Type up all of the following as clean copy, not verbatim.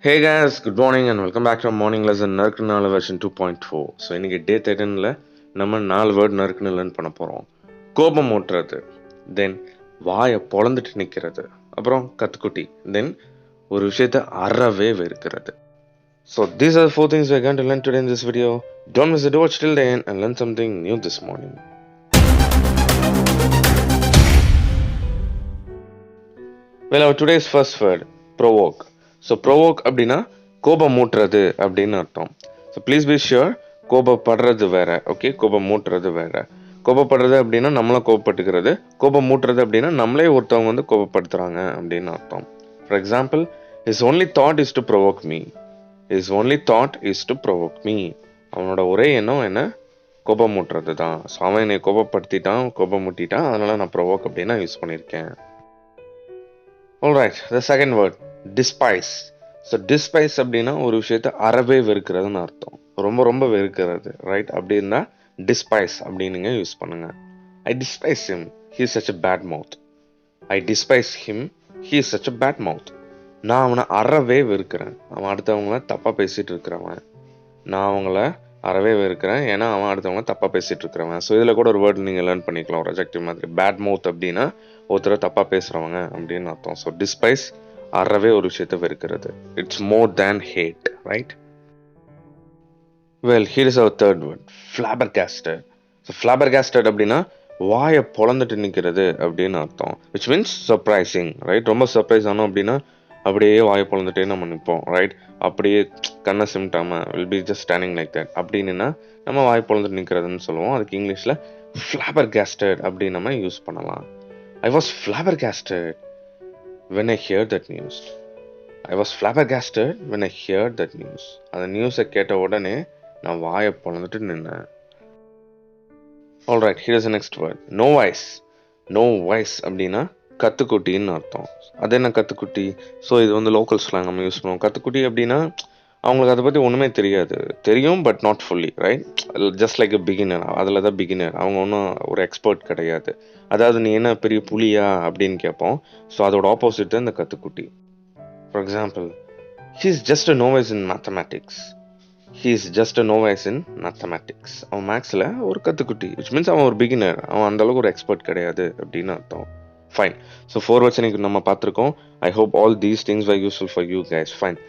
Hey guys, good morning and welcome back to our morning lesson நறுக்குனால version 2.4. So இன்னைக்கு டே 13ல் நம்ம 4 word நறுக்குன்னு learn பண்ண போகிறோம். கோபம் ஊட்டுறது, தென் வாயை பொழந்துட்டு நிற்கிறது, அப்புறம் கத்துக்குட்டி, தென் ஒரு விஷயத்தை அறவே வெறுக்கிறது. So these are the 4 things we're going to learn today in this video. Don't miss it, watch till the end and learn something new this morning. Well, our today's first word, provoke. So provoke அப்படின்னா கோபம் மூட்டுறது அப்படின்னு அர்த்தம். So please be sure, கோபப்படுறது வேற, okay, கோபம் மூட்டுறது வேற. கோபப்படுறது அப்படின்னா நம்மளை கோபப்பட்டுக்கிறது, கோபம் மூட்டுறது அப்படின்னா நம்மளே ஒருத்தவங்க வந்து கோபப்படுத்துறாங்க அப்படின்னு அர்த்தம். For example, his only thought is to provoke me. his only thought is to provoke me. அவனோட ஒரே எண்ணம் என்ன? கோபம் மூட்டுறது தான். ஸோ அவன் என்னை கோபப்படுத்திட்டான், கோபம் மூட்டிட்டான், அதனால நான் ப்ரோவோக் அப்படின்னா யூஸ் பண்ணியிருக்கேன். Alright, the second word, despise. So despise அப்படின்னா ஒரு விஷயத்தை அறவே வெறுக்கிறதுன்னு அர்த்தம், ரொம்ப ரொம்ப வெறுக்கிறது, ரைட்? அப்படின்னா டிஸ்பைஸ் அப்படின்னுங்க யூஸ் பண்ணுங்க. I despise him, he is such a bad mouth. I despise him, he is such a bad mouth. நான் அவனை அறவே வெறுக்கிறேன், அவன் அடுத்தவங்கள தப்பாக பேசிகிட்டு இருக்கிறவன். நான் அவங்கள அறவே வெறுக்கிறேன் ஏன்னா அவன் அடுத்தவங்க தப்பாக பேசிகிட்டு இருக்கிறவன். ஸோ இதில் கூட ஒரு வேர்டு நீங்கள் லேர்ன் பண்ணிக்கலாம், ஒரு அட்ஜெக்டிவ் மாதிரி. பேட் மவுத் அப்படின்னா ஒருத்தரை தப்பாக பேசுகிறவங்க அப்படின்னு அர்த்தம். ஸோ டிஸ்பைஸ் அறவே ஒரு விஷயத்தை வெறுக்கிறது. It's more than hate, right? Well, here is our third word, flabbergasted. So flabbergasted அப்படின்னா வாயை பொழந்துட்டு நிற்கிறது அப்படின்னு அர்த்தம், விச் மீன்ஸ் சர்ப்ரைசிங், ரைட்? ரொம்ப சர்ப்ரைஸ் ஆனோம் அப்படின்னா அப்படியே வாயை பொழந்துட்டே நம்ம நிற்போம், ரைட்? அப்படியே கண்ணை சிமிட்டாமல் will be just standing like that அப்படின்னா நம்ம வாயை பொழந்துட்டு நிற்கிறதுன்னு சொல்லுவோம். அதுக்கு இங்கிலீஷில் ஃப்ளாபர்காஸ்டட் அப்படின்னு நம்ம யூஸ் பண்ணலாம். I was flabbergasted when I heard that news. I was flabbergasted when I heard that news. அந்த நியூஸை கேட்ட உடனே நான் வாயை பொழந்துட்டு நின்னேன். Alright, here is the next word, novice. Novice அப்படின்னா கத்துக்குட்டின்னு அர்த்தம். அது என்ன கத்துக்குட்டி? ஸோ இது வந்து லோக்கல் ஸ்லாங் நம்ம யூஸ் பண்ணுவோம். கத்துக்குட்டி அப்படின்னா அவங்களுக்கு அதை பற்றி ஒன்றுமே தெரியாது, தெரியும் but not fully, right? Just like a beginner, அதில் தான் பிகினர், அவங்க ஒன்றும் ஒரு எக்ஸ்பர்ட் கிடையாது. அதாவது நீ என்ன பெரிய புலியா அப்படின்னு கேட்போம். ஸோ அதோட ஆப்போசிட் தான் இந்த கத்துக்குட்டி. For example, he is just a novice in mathematics. He is just a novice in mathematics. அவன் மேக்ஸில் ஒரு கத்துக்குட்டி, விச் மீன்ஸ் அவன் ஒரு பிகினர், அவன் அந்தளவுக்கு ஒரு எக்ஸ்பர்ட் கிடையாது அப்படின்னு அர்த்தம். ஃபைன். ஸோ 4 வேர்ட்ஸ் இன்னைக்கு நம்ம பார்த்துருக்கோம். I hope all these things var useful for you guys. Fine.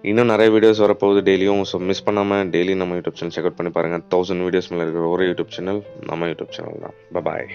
இன்னும் நிறைய வீடியோஸ் வரப்போகுது டெய்லியும். ஸோ மிஸ் பண்ணாமல் டெய்லி நம்ம யூடியூப் சேனல் செக் அவுட் பண்ணி பாருங்கள். 1000 வீடியோஸ் மேலே இருக்கிற ஒரே யூடியூப் சேனல் நம்ம யூடியூப் சேனல் தான். பாய்.